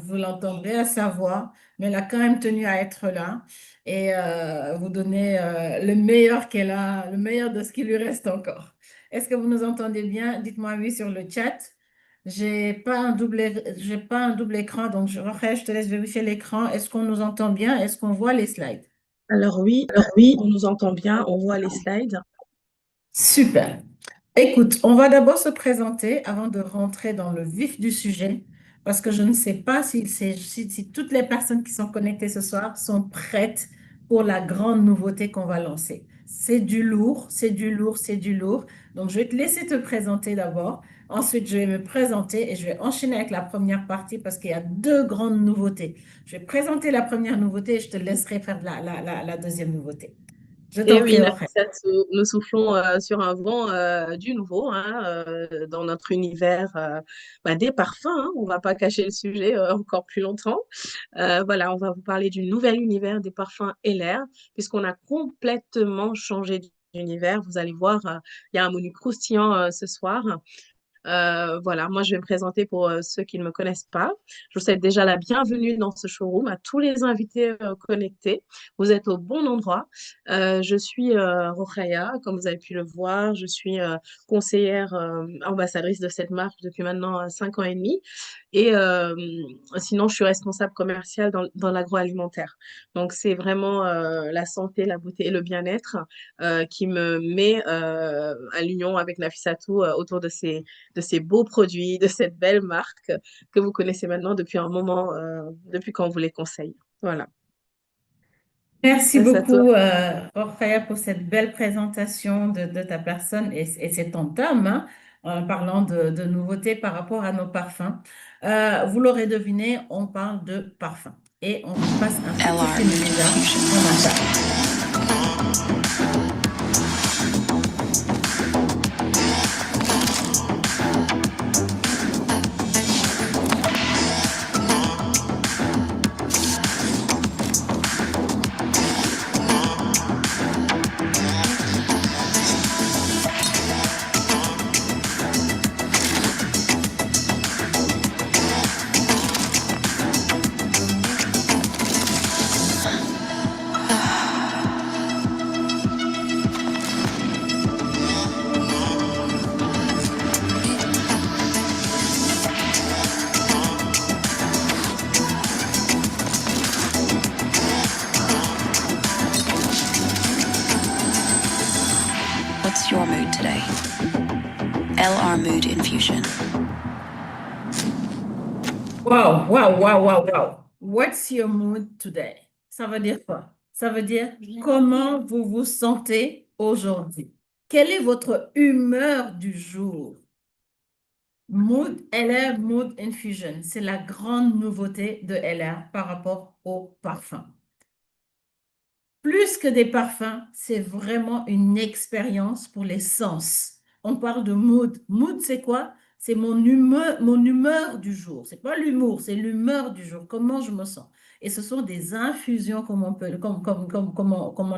Vous l'entendrez à sa voix, mais elle a quand même tenu à être là et vous donner le meilleur qu'elle a, le meilleur de ce qui lui reste encore. Est-ce que vous nous entendez bien? Dites-moi oui sur le chat. J'ai pas un double écran, donc Raphaël, je te laisse vérifier l'écran. Est-ce qu'on nous entend bien? Est-ce qu'on voit les slides? Alors oui, Alors oui. on nous entend bien, on voit les slides. Super. Écoute, on va d'abord se présenter avant de rentrer dans le vif du sujet, parce que je ne sais pas si toutes les personnes qui sont connectées ce soir sont prêtes pour la grande nouveauté qu'on va lancer. C'est du lourd, c'est du lourd, c'est du lourd. Donc, je vais te laisser te présenter d'abord. Ensuite, je vais me présenter et je vais enchaîner avec la première partie parce qu'il y a deux grandes nouveautés. Je vais présenter la première nouveauté et je te laisserai faire la deuxième nouveauté. Je Et t'en oui, prie, Aurèle. Nafissatou, nous soufflons sur un vent du nouveau hein, dans notre univers des parfums. Hein. On ne va pas cacher le sujet encore plus longtemps. Voilà, on va vous parler du nouvel univers des parfums LR, puisqu'on a complètement changé d'univers. Vous allez voir, il y a un menu croustillant ce soir. Voilà, moi je vais me présenter pour ceux qui ne me connaissent pas. Je vous souhaite déjà la bienvenue dans ce showroom à tous les invités connectés. Vous êtes au bon endroit. Je suis Rokhaya, comme vous avez pu le voir. Je suis conseillère ambassadrice de cette marque depuis maintenant 5 ans et demi. Et sinon, je suis responsable commerciale dans l'agroalimentaire. Donc, c'est vraiment la santé, la beauté et le bien-être qui me met à l'union avec Nafissatou autour de ces beaux produits, de cette belle marque que vous connaissez maintenant depuis un moment, depuis quand on vous les conseille. Voilà. Merci Passe à toi. beaucoup, Orphaya, pour cette belle présentation de ta personne et cet entame, hein, en parlant de nouveautés par rapport à nos parfums. Vous l'aurez deviné, on parle de parfum et on passe un petit LR film Mood déjà, on Infusion. attaque. What's your mood today? LR Mood Infusion. Wow, wow, wow, wow, wow. What's your mood today? Ça veut dire quoi? Ça veut dire comment vous vous sentez aujourd'hui? Quelle est votre humeur du jour? Mood LR Mood Infusion, c'est la grande nouveauté de LR par rapport au parfum. Plus que des parfums, c'est vraiment une expérience pour les sens. On parle de mood. Mood, c'est quoi? C'est mon humeur du jour. C'est pas l'humour, c'est l'humeur du jour. Comment je me sens? Et ce sont des infusions, comme on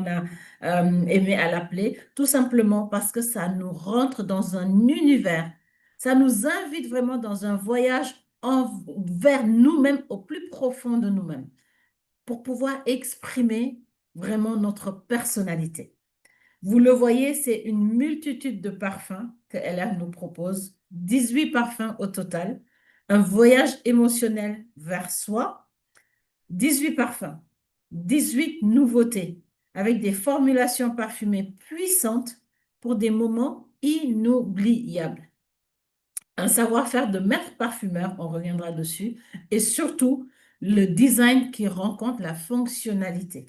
a aimé à l'appeler, tout simplement parce que ça nous rentre dans un univers. Ça nous invite vraiment dans un voyage vers nous-mêmes, au plus profond de nous-mêmes pour pouvoir exprimer vraiment notre personnalité. Vous le voyez, c'est une multitude de parfums que LR nous propose, 18 parfums au total, un voyage émotionnel vers soi, 18 parfums, 18 nouveautés avec des formulations parfumées puissantes pour des moments inoubliables. Un savoir-faire de maître parfumeur, on reviendra dessus, et surtout le design qui rencontre la fonctionnalité.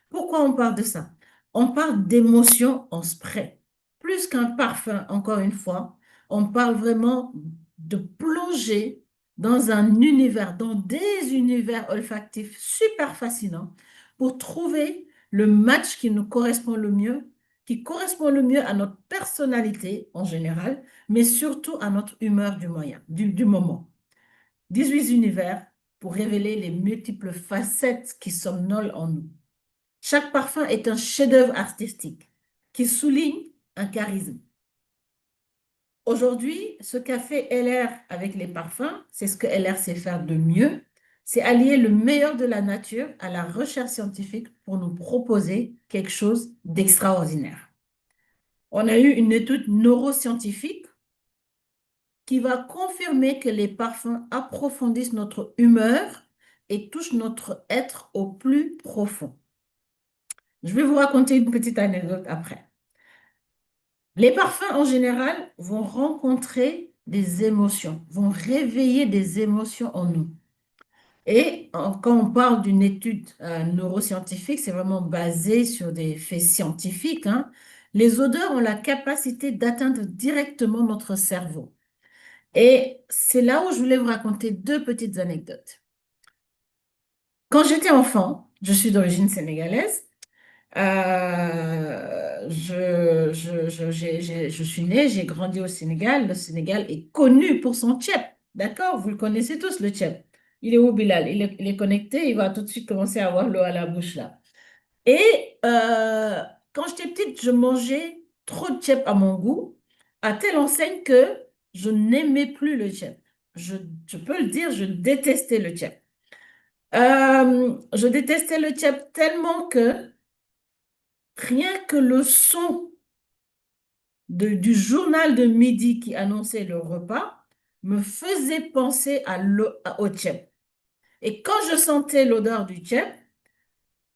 Pourquoi on parle de ça? On parle d'émotion en spray. Plus qu'un parfum, encore une fois, on parle vraiment de plonger dans un univers, dans des univers olfactifs super fascinants pour trouver le match qui nous correspond le mieux, qui correspond le mieux à notre personnalité en général, mais surtout à notre humeur du moment. 18 univers pour révéler les multiples facettes qui somnolent en nous. Chaque parfum est un chef-d'œuvre artistique qui souligne un charisme, Aujourd'hui, ce qu'a fait LR avec les parfums, c'est ce que LR sait faire de mieux, c'est allier le meilleur de la nature à la recherche scientifique pour nous proposer quelque chose d'extraordinaire. On a eu une étude neuroscientifique qui va confirmer que les parfums approfondissent notre humeur et touchent notre être au plus profond. Je vais vous raconter une petite anecdote après. Les parfums en général vont rencontrer des émotions, vont réveiller des émotions en nous. Et quand on parle d'une étude neuroscientifique, c'est vraiment basé sur des faits scientifiques, hein. Les odeurs ont la capacité d'atteindre directement notre cerveau. Et c'est là où je voulais vous raconter deux petites anecdotes. Quand j'étais enfant, je suis d'origine sénégalaise, je suis née, j'ai grandi au Sénégal. Le Sénégal est connu pour son tchèp. D'accord? Vous le connaissez tous, le tchèp. Il est où, Bilal? Il est connecté, il va tout de suite commencer à avoir l'eau à la bouche là. Et quand j'étais petite, je mangeais trop de tchèp à mon goût, à telle enseigne que je n'aimais plus le tchèp. Je, je peux le dire, je détestais le tchèp. Je détestais le tchèp tellement que rien que le son du journal de midi qui annonçait le repas me faisait penser au tchèp. Et quand je sentais l'odeur du tchèp,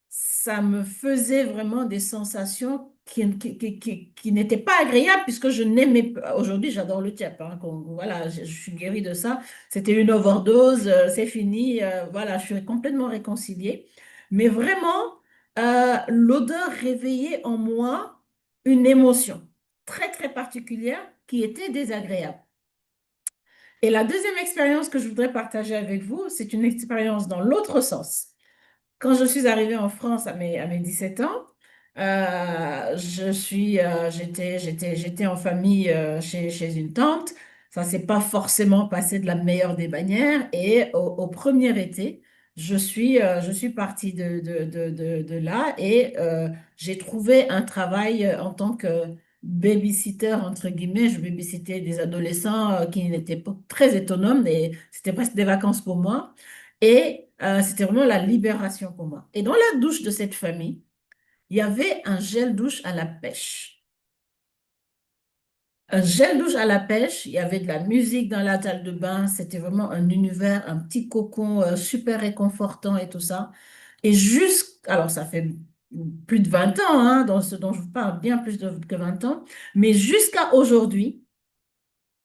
ça me faisait vraiment des sensations qui n'étaient pas agréables puisque je n'aimais pas. Aujourd'hui, j'adore le tchèp, hein, voilà, je suis guérie de ça. C'était une overdose, c'est fini. Voilà, je suis complètement réconciliée. Mais vraiment, l'odeur réveillait en moi une émotion très, très particulière qui était désagréable. Et la deuxième expérience que je voudrais partager avec vous, c'est une expérience dans l'autre sens. Quand je suis arrivée en France à mes 17 ans, j'étais en famille chez une tante. Ça ne s'est pas forcément passé de la meilleure des manières. Et au premier été, je suis partie de là et j'ai trouvé un travail en tant que babysitter, entre guillemets. Je babysittais des adolescents qui n'étaient pas très autonomes et c'était presque des vacances pour moi. Et c'était vraiment la libération pour moi. Et dans la douche de cette famille, il y avait un gel douche à la pêche. Un gel douche à la pêche, il y avait de la musique dans la salle de bain, c'était vraiment un univers, un petit cocon super réconfortant et tout ça. Et alors ça fait plus de 20 ans, hein, dans ce dont je vous parle, bien plus que 20 ans, mais jusqu'à aujourd'hui,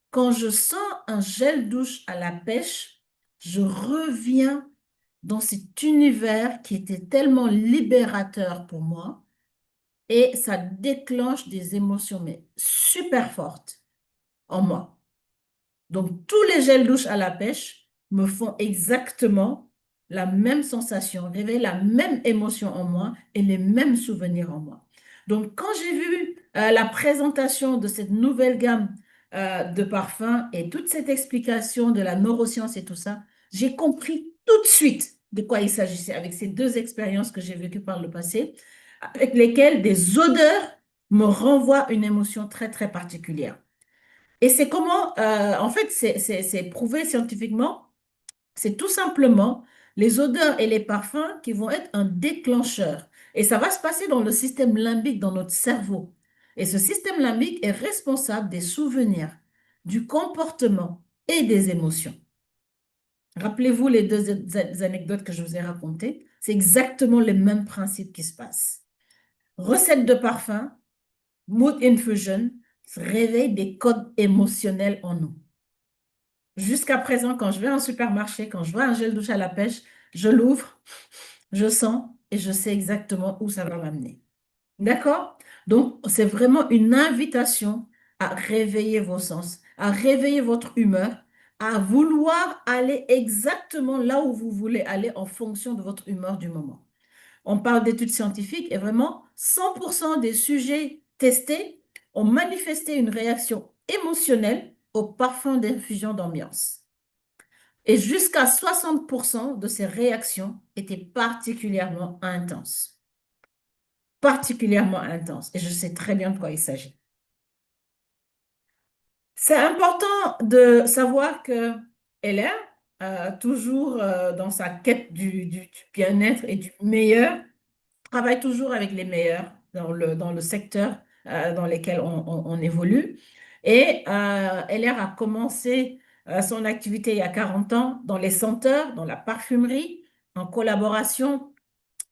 quand je sens un gel douche à la pêche, je reviens dans cet univers qui était tellement libérateur pour moi et ça déclenche des émotions mais super fortes en moi. Donc tous les gels douche à la pêche me font exactement la même sensation, réveillent la même émotion en moi et les mêmes souvenirs en moi. Donc quand j'ai vu la présentation de cette nouvelle gamme de parfums et toute cette explication de la neuroscience et tout ça, j'ai compris tout de suite de quoi il s'agissait avec ces deux expériences que j'ai vécues par le passé, avec lesquelles des odeurs me renvoient une émotion très, très particulière. Et c'est comment, en fait, c'est prouvé scientifiquement, c'est tout simplement les odeurs et les parfums qui vont être un déclencheur. Et ça va se passer dans le système limbique, dans notre cerveau. Et ce système limbique est responsable des souvenirs, du comportement et des émotions. Rappelez-vous les deux anecdotes que je vous ai racontées. C'est exactement les mêmes principes qui se passent. Recette de parfum, mood infusion, réveille des codes émotionnels en nous. Jusqu'à présent, quand je vais en supermarché, quand je vois un gel douche à la pêche, je l'ouvre, je sens et je sais exactement où ça va m'amener. D'accord? Donc, c'est vraiment une invitation à réveiller vos sens, à réveiller votre humeur, à vouloir aller exactement là où vous voulez aller en fonction de votre humeur du moment. On parle d'études scientifiques et vraiment 100% des sujets testés ont manifesté une réaction émotionnelle au parfum d'infusion d'ambiance. Et jusqu'à 60% de ces réactions étaient particulièrement intenses. Particulièrement intenses. Et je sais très bien de quoi il s'agit. C'est important de savoir que LR, toujours dans sa quête du bien-être et du meilleur, travaille toujours avec les meilleurs dans le secteur dans lequel on évolue. Et LR a commencé son activité il y a 40 ans dans les senteurs, dans la parfumerie, en collaboration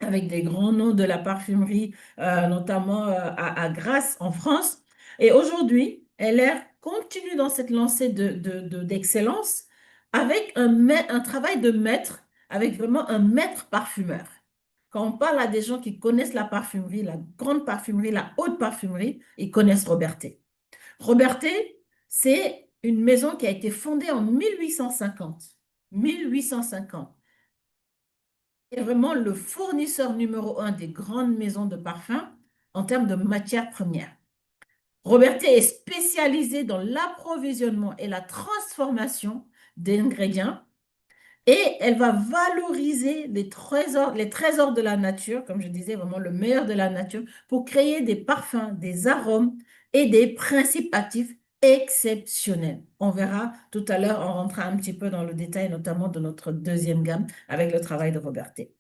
avec des grands noms de la parfumerie, notamment à Grasse en France. Et aujourd'hui, LR continue dans cette lancée d'excellence avec un travail de maître, avec vraiment un maître parfumeur. Quand on parle à des gens qui connaissent la parfumerie, la grande parfumerie, la haute parfumerie, ils connaissent Robertet. Robertet, c'est une maison qui a été fondée en 1850. 1850 est vraiment le fournisseur numéro un des grandes maisons de parfums en termes de matières premières. Robertet est spécialisé dans l'approvisionnement et la transformation d'ingrédients et elle va valoriser les trésors de la nature, comme je disais, vraiment le meilleur de la nature, pour créer des parfums, des arômes et des principes actifs exceptionnels. On verra tout à l'heure, on rentrera un petit peu dans le détail, notamment de notre deuxième gamme avec le travail de Robertet.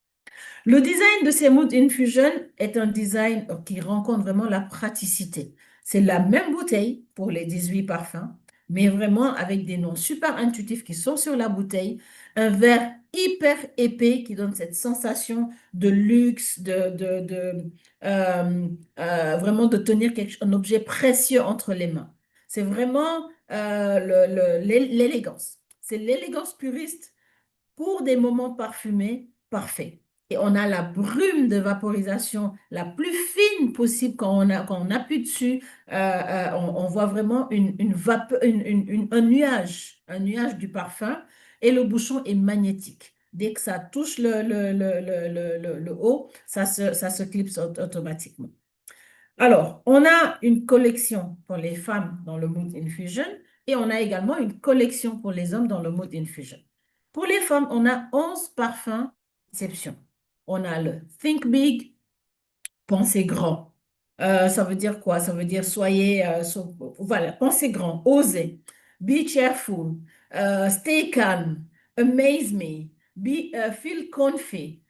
Le design de ces Mood Infusion est un design qui rencontre vraiment la praticité. C'est la même bouteille pour les 18 parfums, mais vraiment avec des noms super intuitifs qui sont sur la bouteille, un verre hyper épais qui donne cette sensation de luxe, vraiment de tenir un objet précieux entre les mains. C'est vraiment l'élégance. C'est l'élégance puriste pour des moments parfumés parfaits. Et on a la brume de vaporisation la plus fine possible quand on appuie dessus. On voit vraiment un nuage du parfum et le bouchon est magnétique. Dès que ça touche le haut, ça se clipse automatiquement. Alors, on a une collection pour les femmes dans le Mood Infusion et on a également une collection pour les hommes dans le Mood Infusion. Pour les femmes, on a 11 parfums d'exception. On a le Think Big, pensez grand. Ça veut dire quoi? Ça veut dire voilà, pensez grand, osez, be cheerful, stay calm, amaze me, feel comfy,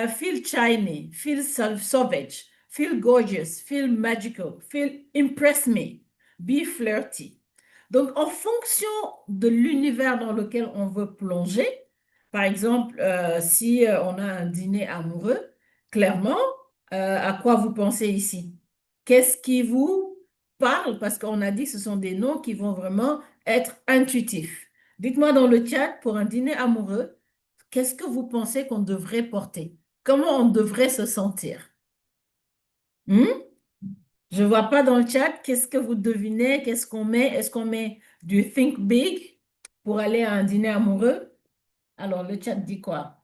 feel shiny, feel savage, feel gorgeous, feel magical, feel impress me, be flirty. Donc, en fonction de l'univers dans lequel on veut plonger, par exemple, si on a un dîner amoureux, clairement, à quoi vous pensez ici? Qu'est-ce qui vous parle? Parce qu'on a dit que ce sont des noms qui vont vraiment être intuitifs. Dites-moi dans le chat, pour un dîner amoureux, qu'est-ce que vous pensez qu'on devrait porter? Comment on devrait se sentir? Hmm? Je ne vois pas dans le chat, qu'est-ce que vous devinez? Qu'est-ce qu'on met? Est-ce qu'on met du Think Big pour aller à un dîner amoureux? Alors, le chat dit quoi?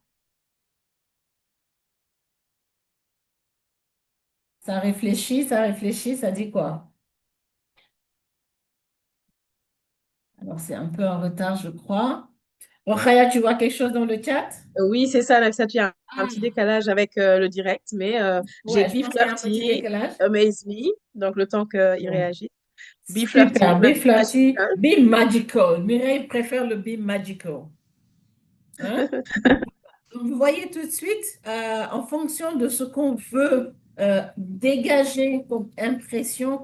Ça dit quoi? Alors, c'est un peu en retard, je crois. Rokhaya, tu vois quelque chose dans le chat? Oui, c'est ça, là, ça, tu as un petit Ah, décalage avec le direct, mais j'ai ouais, je Be pense qu'il y a un petit Flirty, décalage. Amaze Me, donc le temps qu'il Bon. réagisse. Be Flirty, Super, be flirty, Magical. be magical. Mireille préfère le be magical. Hein? Donc, vous voyez tout de suite, en fonction de ce qu'on veut dégager comme impression,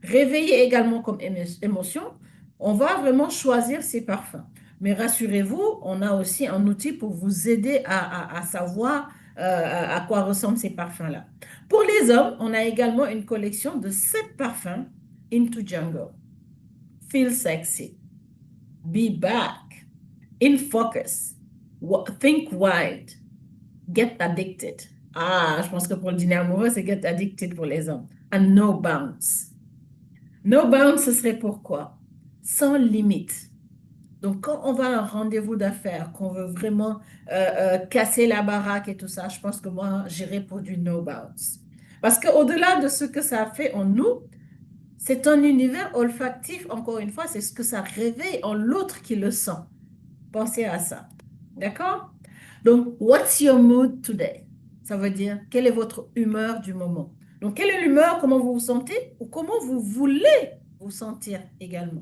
réveiller également comme émotion, on va vraiment choisir ces parfums. Mais rassurez-vous, on a aussi un outil pour vous aider à savoir à quoi ressemblent ces parfums-là. Pour les hommes, on a également une collection de 7 parfums Into Jungle. Feel sexy. Be back. In focus. Think wide. Get addicted. Ah, je pense que pour le dîner amoureux, c'est get addicted pour les hommes. And no bounds. No bounds, ce serait pourquoi? Sans limite. Donc, quand on va à un rendez-vous d'affaires, qu'on veut vraiment casser la baraque et tout ça, je pense que moi, j'irai pour du no bounds. Parce qu'au-delà de ce que ça fait en nous, c'est un univers olfactif, encore une fois, c'est ce que ça réveille en l'autre qui le sent. Pensez à ça. D'accord? Donc, what's your mood today? Ça veut dire, quelle est votre humeur du moment? Donc, quelle est l'humeur, comment vous vous sentez ou comment vous voulez vous sentir également.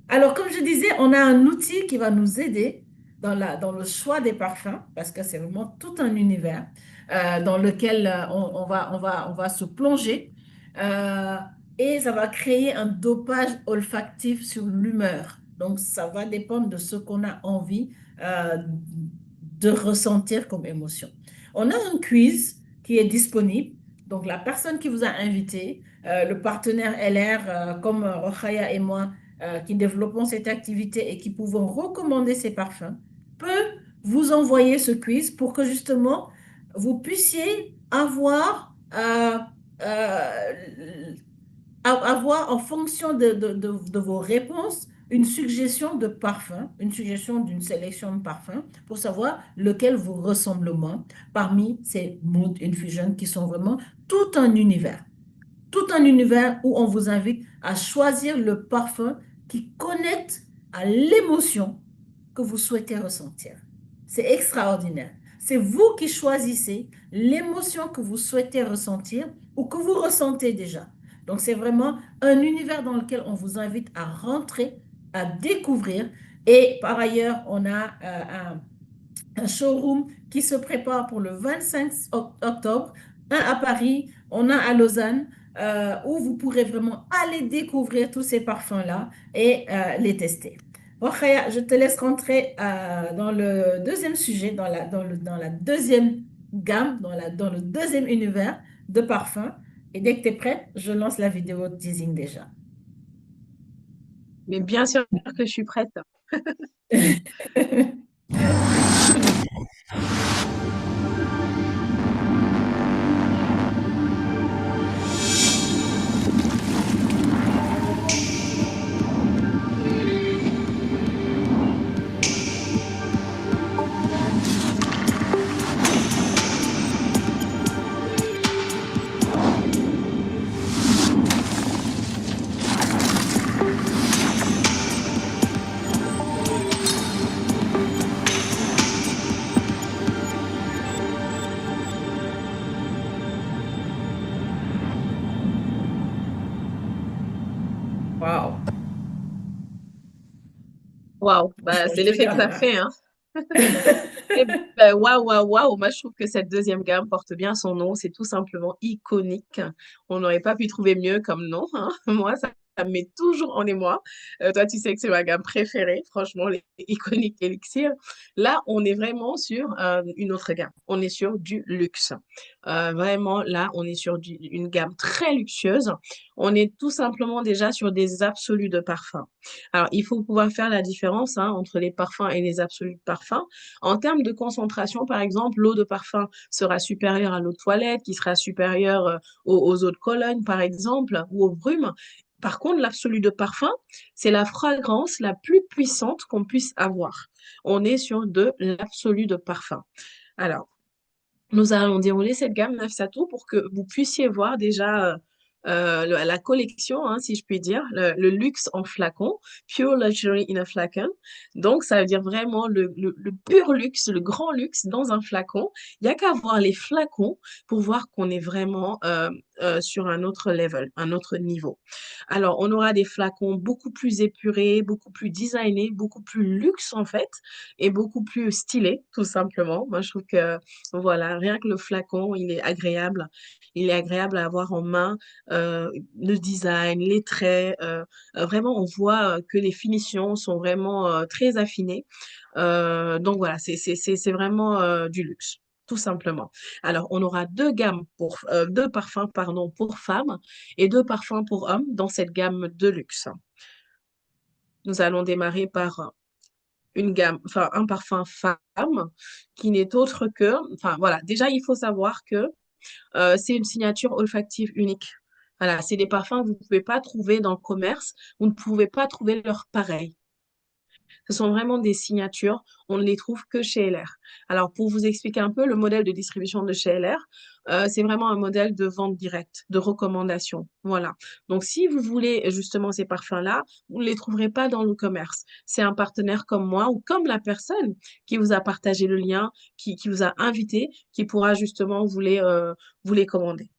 Alors, comme je disais, on a un outil qui va nous aider dans le choix des parfums, parce que c'est vraiment tout un univers dans lequel on va se plonger. Euh, et ça va créer un dopage olfactif sur l'humeur. Donc, ça va dépendre de ce qu'on a envie de ressentir comme émotion. On a un quiz qui est disponible. Donc, la personne qui vous a invité, le partenaire LR, comme Rokhaya et moi, qui développons cette activité et qui pouvons recommander ces parfums, peut vous envoyer ce quiz pour que justement vous puissiez avoir, avoir en fonction de vos réponses une suggestion de parfum, une suggestion d'une sélection de parfums pour savoir lequel vous ressemble le moins parmi ces Mood Infusion qui sont vraiment tout un univers. Tout un univers où on vous invite à choisir le parfum qui connecte à l'émotion que vous souhaitez ressentir. C'est extraordinaire. C'est vous qui choisissez l'émotion que vous souhaitez ressentir ou que vous ressentez déjà. Donc, c'est vraiment un univers dans lequel on vous invite à rentrer, à découvrir. Et par ailleurs, on a un showroom qui se prépare pour le 25 octobre, un à Paris, on a à Lausanne, où vous pourrez vraiment aller découvrir tous ces parfums-là et les tester. Bon, Khaya, je te laisse rentrer dans le deuxième sujet, dans la deuxième gamme, dans le deuxième univers de parfums. Et dès que tu es prête, je lance la vidéo teasing déjà. Mais bien sûr que je suis prête. Waouh! Waouh, bah, c'est Je te l'effet que ça garde. fait, hein. Eh ben, waouh, waouh, waouh. Moi, je trouve que cette deuxième gamme porte bien son nom. C'est tout simplement iconique. On n'aurait pas pu trouver mieux comme nom, hein. Moi, ça me met toujours en émoi. Toi, tu sais que c'est ma gamme préférée. Franchement, les iconiques Elixir. Là, on est vraiment sur une autre gamme. On est sur du luxe. Vraiment, là, on est sur une gamme très luxueuse. On est tout simplement déjà sur des absolus de parfum. Alors, il faut pouvoir faire la différence hein, entre les parfums et les absolus de parfum. En termes de concentration, par exemple, l'eau de parfum sera supérieure à l'eau de toilette, qui sera supérieure aux eaux de Cologne, par exemple, ou aux brumes. Par contre, l'absolu de parfum, c'est la fragrance la plus puissante qu'on puisse avoir. On est sur de l'absolu de parfum. Alors, nous allons dérouler cette gamme Nafsatou pour que vous puissiez voir déjà la collection, hein, si je puis dire, le luxe en flacon, Pure Luxury in a Flacon. Donc, ça veut dire vraiment le pur luxe, le grand luxe dans un flacon. Il n'y a qu'à voir les flacons pour voir qu'on est vraiment sur un autre level, un autre niveau. Alors, on aura des flacons beaucoup plus épurés, beaucoup plus designés, beaucoup plus luxe en fait, et beaucoup plus stylés, tout simplement. Moi, je trouve que voilà, rien que le flacon, il est agréable. Il est agréable à avoir en main. Le design, les traits, vraiment, on voit que les finitions sont vraiment très affinées. Donc voilà, c'est vraiment du luxe. Tout simplement. Alors, on aura deux parfums, pardon, pour femmes et deux parfums pour hommes dans cette gamme de luxe. Nous allons démarrer par une gamme, enfin, un parfum femme qui n'est autre que, enfin, voilà, déjà, il faut savoir que c'est une signature olfactive unique. Voilà, c'est des parfums que vous ne pouvez pas trouver dans le commerce, vous ne pouvez pas trouver leur pareil. Ce sont vraiment des signatures, on ne les trouve que chez LR. Alors, pour vous expliquer un peu le modèle de distribution de chez LR, c'est vraiment un modèle de vente directe, de recommandation. Voilà. Donc, si vous voulez justement ces parfums-là, vous ne les trouverez pas dans le commerce. C'est un partenaire comme moi ou comme la personne qui vous a partagé le lien, qui vous a invité, qui pourra justement vous les commander.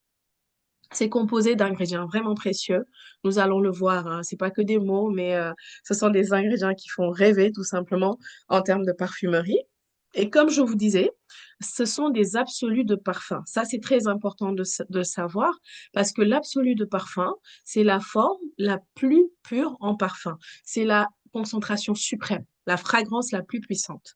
C'est composé d'ingrédients vraiment précieux. Nous allons le voir, hein, c'est pas que des mots, mais ce sont des ingrédients qui font rêver tout simplement en termes de parfumerie. Et comme je vous disais, ce sont des absolus de parfum. Ça, c'est très important de savoir parce que l'absolu de parfum, c'est la forme la plus pure en parfum. C'est la concentration suprême, la fragrance la plus puissante.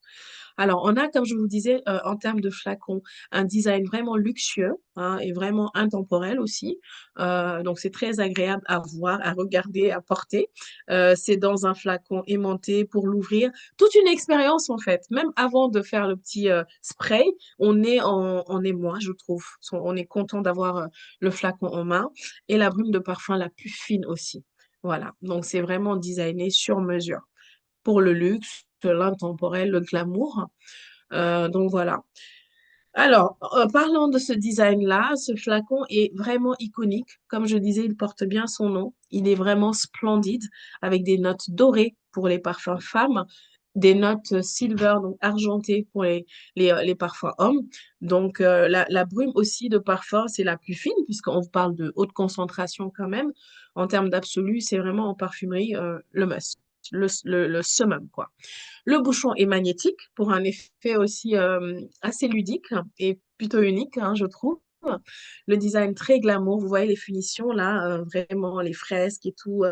Alors, on a, comme je vous disais, en termes de flacons, un design vraiment luxueux, hein, et vraiment intemporel aussi. Donc, c'est très agréable à voir, à regarder, à porter. C'est dans un flacon aimanté pour l'ouvrir. Toute une expérience, en fait. Même avant de faire le petit spray, on est moi, je trouve. On est content d'avoir le flacon en main et la brume de parfum la plus fine aussi. Voilà. Donc, c'est vraiment designé sur mesure pour le luxe, l'intemporel, le glamour. Donc voilà. Alors, parlant de ce design-là, ce flacon est vraiment iconique. Comme je disais, il porte bien son nom. Il est vraiment splendide, avec des notes dorées pour les parfums femmes, des notes silver, donc argentées pour les parfums hommes. Donc, la brume aussi de parfum, c'est la plus fine, puisqu'on parle de haute concentration quand même. En termes d'absolu, c'est vraiment en parfumerie le must, le summum, quoi. Le bouchon est magnétique pour un effet aussi assez ludique et plutôt unique, hein, je trouve. Le design très glamour, vous voyez les finitions là, vraiment les fresques et tout,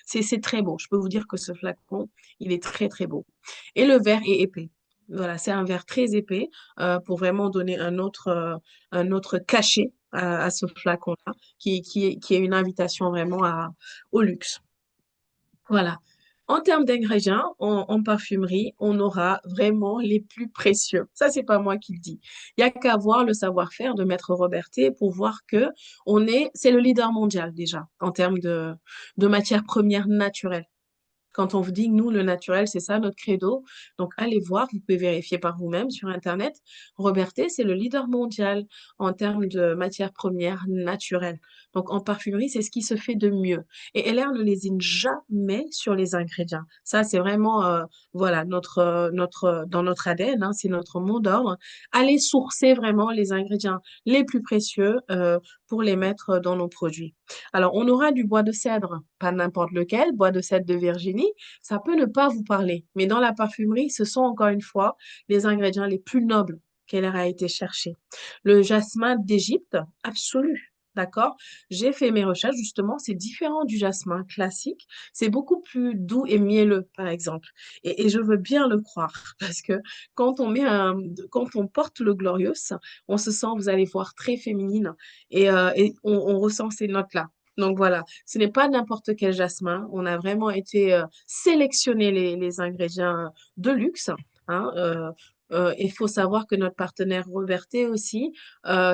c'est très beau. Je peux vous dire que ce flacon, il est très très beau. Et le verre est épais. Voilà, c'est un verre très épais pour vraiment donner un autre cachet à ce flacon-là, qui est une invitation vraiment au luxe. Voilà. En termes d'ingrédients, en parfumerie, on aura vraiment les plus précieux. Ça, c'est pas moi qui le dis. Il y a qu'à voir le savoir-faire de Maître Robertet pour voir que c'est le leader mondial déjà en termes de matières premières naturelles. Quand on vous dit que nous, le naturel, c'est ça notre credo. Donc, allez voir, vous pouvez vérifier par vous-même sur Internet. Robertet, c'est le leader mondial en termes de matières premières naturelles. Donc, en parfumerie, c'est ce qui se fait de mieux. Et LR ne lésine jamais sur les ingrédients. Ça, c'est vraiment, voilà, dans notre ADN, hein, c'est notre mot d'ordre. Allez sourcer vraiment les ingrédients les plus précieux pour les mettre dans nos produits. Alors, on aura du bois de cèdre, pas n'importe lequel, bois de cèdre de Virginie. Ça peut ne pas vous parler, mais dans la parfumerie, ce sont encore une fois les ingrédients les plus nobles qu'elle a été chercher. Le jasmin d'Égypte, absolu. D'accord? J'ai fait mes recherches, justement, c'est différent du jasmin classique. C'est beaucoup plus doux et mielleux, par exemple. Et je veux bien le croire, parce que quand on porte le Glorious, on se sent, vous allez voir, très féminine et on ressent ces notes-là. Donc voilà, ce n'est pas n'importe quel jasmin. On a vraiment été sélectionner les ingrédients de luxe. Hein, il faut savoir que notre partenaire Robertet aussi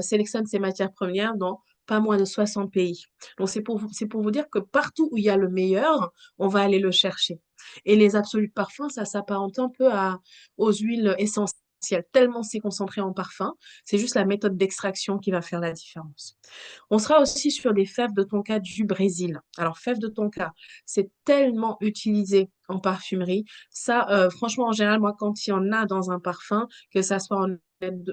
sélectionne ses matières premières dans pas moins de 60 pays. Donc c'est pour vous dire que partout où il y a le meilleur, on va aller le chercher. Et les absolus de parfum, ça s'apparente un peu aux huiles essentielles. Tellement c'est concentré en parfum, c'est juste la méthode d'extraction qui va faire la différence. On sera aussi sur des fèves de tonka du Brésil. Alors, fèves de tonka, c'est tellement utilisé en parfumerie. Ça, franchement, en général, moi, quand il y en a dans un parfum, que ça soit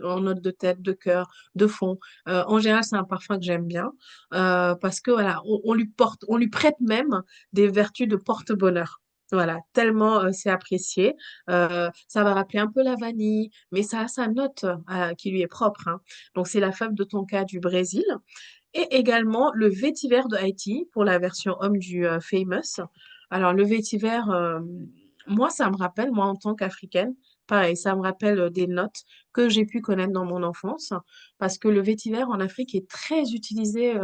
en note de tête, de cœur, de fond, en général, c'est un parfum que j'aime bien parce que voilà, on lui prête même des vertus de porte-bonheur. Voilà, tellement c'est apprécié. Ça va rappeler un peu la vanille, mais ça a sa note qui lui est propre, hein. Donc, c'est la fève de tonka du Brésil. Et également le vétiver de Haïti pour la version homme du Famous. Alors, le vétiver, moi, ça me rappelle, moi, en tant qu'Africaine, pareil, ça me rappelle des notes que j'ai pu connaître dans mon enfance, parce que le vétiver en Afrique est très utilisé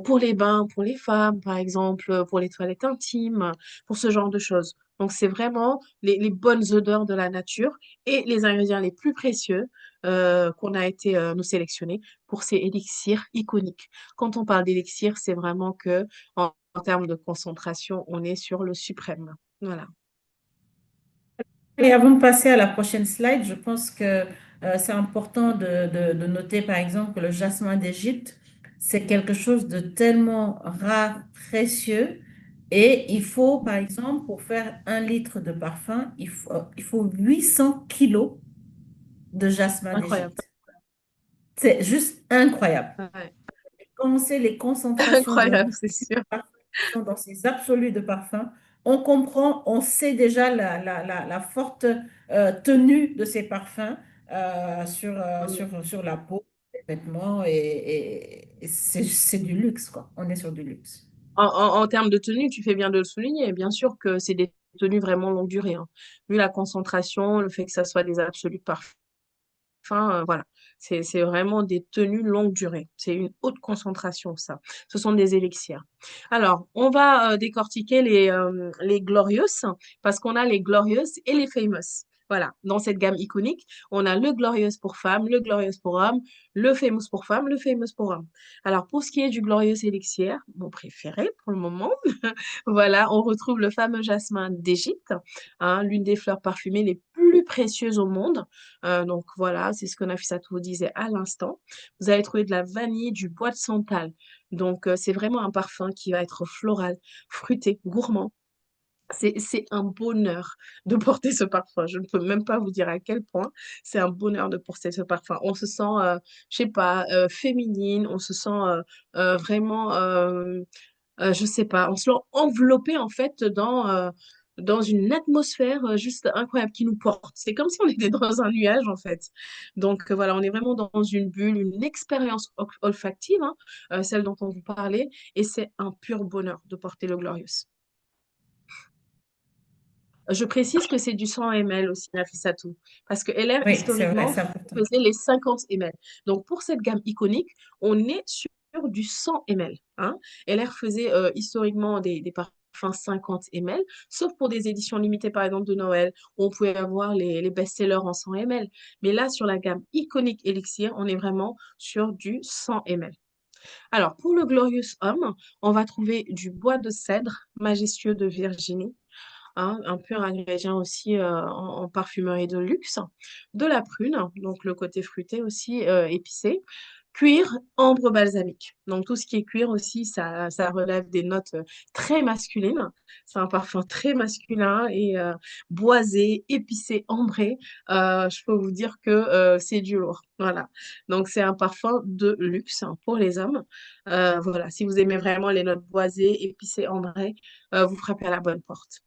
pour les bains, pour les femmes, par exemple, pour les toilettes intimes, pour ce genre de choses. Donc, c'est vraiment les bonnes odeurs de la nature et les ingrédients les plus précieux qu'on a été nous sélectionner pour ces élixirs iconiques. Quand on parle d'élixir, c'est vraiment que en termes de concentration, on est sur le suprême. Voilà. Et avant de passer à la prochaine slide, je pense que c'est important de noter, par exemple, que le jasmin d'Égypte, c'est quelque chose de tellement rare, précieux. Et il faut, par exemple, pour faire 1 litre de parfum, il faut 800 kilos de jasmin Incroyable. d'Égypte. C'est juste incroyable. Ouais. quand on sait les concentrations Incroyable, c'est sûr. sont dans ces absolus de parfum, on comprend, on sait déjà la forte tenue de ces parfums sur la peau, les vêtements, et c'est du luxe, quoi. On est sur du luxe. En termes de tenue, tu fais bien de le souligner. Bien sûr que c'est des tenues vraiment longue durée, hein. Vu la concentration, le fait que ça soit des absolus parfums, voilà. C'est vraiment des tenues longue durée. C'est une haute concentration, ça. Ce sont des élixirs. Alors, on va décortiquer les Glorious, parce qu'on a les Glorious et les Famous. Voilà, dans cette gamme iconique, on a le Glorious pour femme, le Glorious pour homme, le Famous pour femme, le Famous pour homme. Alors, pour ce qui est du Glorious Elixir, mon préféré pour le moment, voilà, on retrouve le fameux jasmin d'Égypte, hein, l'une des fleurs parfumées les plus précieuses au monde. Donc voilà, c'est ce que Nafissatou vous disait à l'instant. Vous allez trouver de la vanille, du bois de santal. Donc c'est vraiment un parfum qui va être floral, fruité, gourmand. C'est un bonheur de porter ce parfum. Je ne peux même pas vous dire à quel point c'est un bonheur de porter ce parfum. On se sent, je sais pas, féminine, on se sent vraiment je sais pas, on se sent enveloppé en fait dans une atmosphère juste incroyable qui nous porte. C'est comme si on était dans un nuage en fait. Donc voilà, on est vraiment dans une bulle, une expérience olfactive, hein, celle dont on vous parlait, et c'est un pur bonheur de porter le Glorious. Je précise que c'est du 100 ml aussi, Nafissatou, parce que LR, Oui, c'est vrai, historiquement, c'est important. faisait les 50 ml. Donc, pour cette gamme iconique, on est sur du 100 ml, hein. LR faisait historiquement des parfums 50 ml, sauf pour des éditions limitées, par exemple, de Noël, où on pouvait avoir les best-sellers en 100 ml. Mais là, sur la gamme iconique Elixir, on est vraiment sur du 100 ml. Alors, pour le Glorious Homme, on va trouver du bois de cèdre majestueux de Virginie, hein, un pur ingrédient aussi en parfumerie de luxe, de la prune, donc le côté fruité aussi épicé, cuir, ambre balsamique. Donc tout ce qui est cuir aussi, ça relève des notes très masculines. C'est un parfum très masculin et boisé, épicé, ambré. Je peux vous dire que c'est du lourd. Voilà. Donc c'est un parfum de luxe, hein, pour les hommes. Voilà. Si vous aimez vraiment les notes boisées, épicées, ambrées, vous frappez à la bonne porte.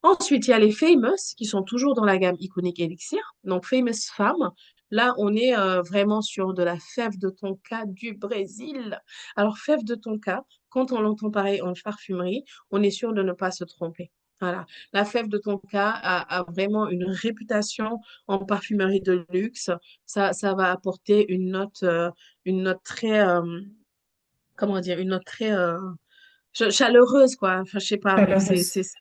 Ensuite, il y a les Famous qui sont toujours dans la gamme iconique Elixir. Donc, Famous Femme, là, on est vraiment sur de la fève de tonka du Brésil. Alors, fève de tonka, quand on l'entend pareil en parfumerie, on est sûr de ne pas se tromper. Voilà. La fève de tonka a vraiment une réputation en parfumerie de luxe. Ça va apporter une note très, comment dire, une note très chaleureuse, quoi. Enfin, je sais pas. Chaleureuse.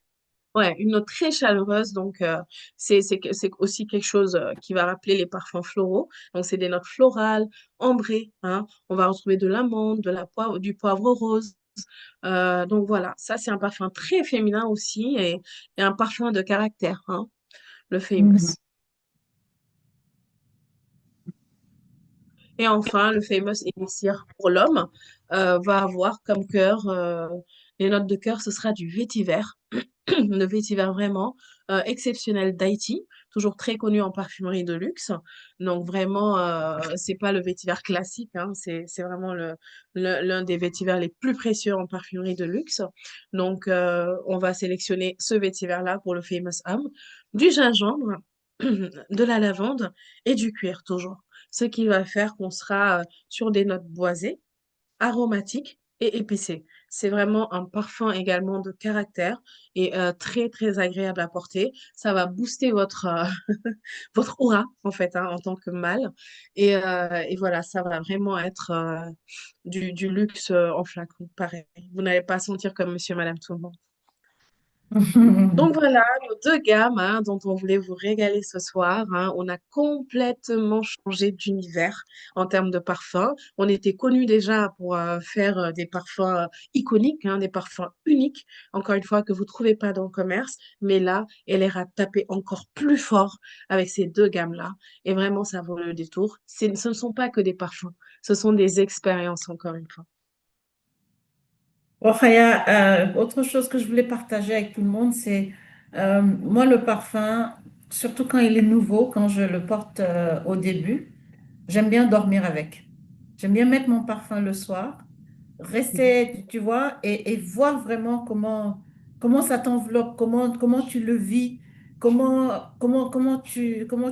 Ouais, une note très chaleureuse, donc c'est aussi quelque chose qui va rappeler les parfums floraux. Donc c'est des notes florales, ambrées, hein. On va retrouver de l'amande, du poivre rose. Donc voilà, ça c'est un parfum très féminin aussi et un parfum de caractère, hein, le Mhm. Famous. Et enfin, le Famous Elixir pour l'homme va avoir comme cœur, les notes de cœur, ce sera du vétiver. Le vétiver vraiment exceptionnel d'Haïti, toujours très connu en parfumerie de luxe. Donc vraiment, c'est pas le vétiver classique, hein, c'est vraiment l'un des vétivers les plus précieux en parfumerie de luxe. Donc on va sélectionner ce vétiver-là pour le Famous Homme, du gingembre, de la lavande et du cuir toujours. Ce qui va faire qu'on sera sur des notes boisées, aromatique et épicé. C'est vraiment un parfum également de caractère et très très agréable à porter. Ça va booster votre aura en fait, hein, en tant que mâle. Et voilà, ça va vraiment être du luxe en flacon, pareil. Vous n'allez pas sentir comme monsieur, madame, tout le monde. Donc voilà, nos deux gammes, hein, dont on voulait vous régaler ce soir, hein. On a complètement changé d'univers en termes de parfums. On était connus déjà pour faire des parfums iconiques, hein, des parfums uniques, encore une fois, que vous ne trouvez pas dans le commerce. Mais là, elle a tapé encore plus fort avec ces deux gammes-là. Et vraiment, ça vaut le détour. Ce ne sont pas que des parfums, ce sont des expériences, encore une fois. Bon, Raya, autre chose que je voulais partager avec tout le monde, c'est moi le parfum, surtout quand il est nouveau, quand je le porte au début, j'aime bien dormir avec. J'aime bien mettre mon parfum le soir, rester, tu vois, et voir vraiment comment ça t'enveloppe, comment tu le vis, comment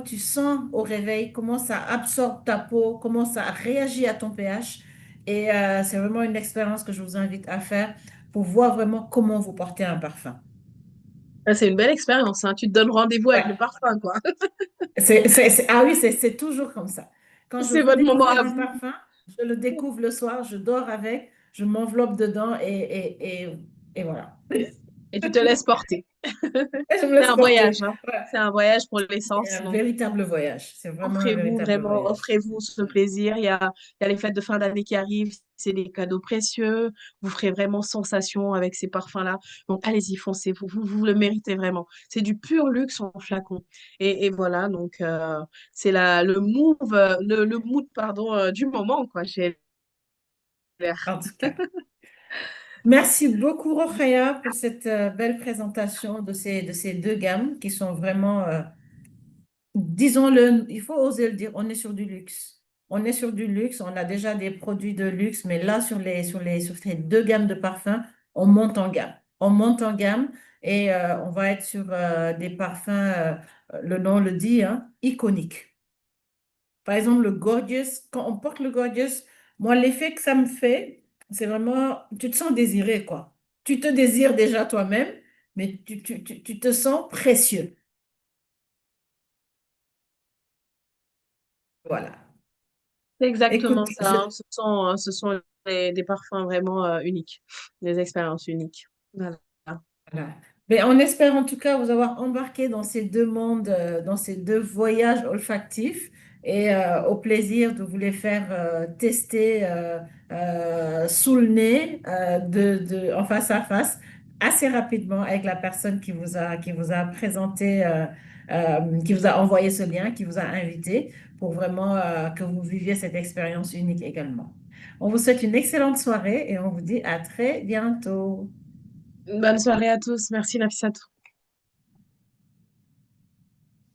tu sens au réveil, comment ça absorbe ta peau, comment ça réagit à ton pH. Et c'est vraiment une expérience que je vous invite à faire pour voir vraiment comment vous portez un parfum. Ah, c'est une belle expérience, hein. Tu te donnes rendez-vous avec le Ouais. parfum, quoi. Ah oui, c'est toujours comme ça. Quand je C'est veux votre moment découvrir à un vous. parfum, je le découvre le soir, je dors avec, je m'enveloppe dedans et voilà. Et tu te laisses porter. Et je me C'est laisse un voyage, porter. hein. Ouais. C'est un voyage pour C'est l'essence. un Donc, véritable voyage. C'est vraiment un offrez-vous véritable vraiment, voyage. offrez-vous ce plaisir. Il y a les fêtes de fin d'année qui arrivent. C'est des cadeaux précieux. Vous ferez vraiment sensation avec ces parfums-là. Donc, allez-y, foncez. Vous le méritez vraiment. C'est du pur luxe en flacon. Et voilà, donc, c'est le move, le mood, pardon, du moment, quoi. J'ai l'air. En tout cas. Merci beaucoup, Rokhaya, pour cette belle présentation de ces deux gammes qui sont vraiment disons-le, il faut oser le dire, on est sur du luxe. On est sur du luxe, on a déjà des produits de luxe, mais là, sur ces deux gammes de parfums, on monte en gamme. On monte en gamme et on va être sur des parfums, le nom le dit, hein, iconiques. Par exemple, le Gorgeous, quand on porte le Gorgeous, moi, l'effet que ça me fait, c'est vraiment, tu te sens désiré, quoi. Tu te désires déjà toi-même, mais tu te sens précieux. Voilà. C'est exactement Écoute, ça, hein. Ce sont des parfums vraiment uniques, des expériences uniques. Voilà. voilà. Mais on espère en tout cas vous avoir embarqué dans ces deux mondes, dans ces deux voyages olfactifs et au plaisir de vous les faire tester sous le nez, en face à face, assez rapidement avec la personne qui vous a présenté, qui vous a envoyé ce lien, qui vous a invité pour vraiment que vous viviez cette expérience unique également. On vous souhaite une excellente soirée et on vous dit à très bientôt. Bonne soirée à tous. Merci, Nafissatou.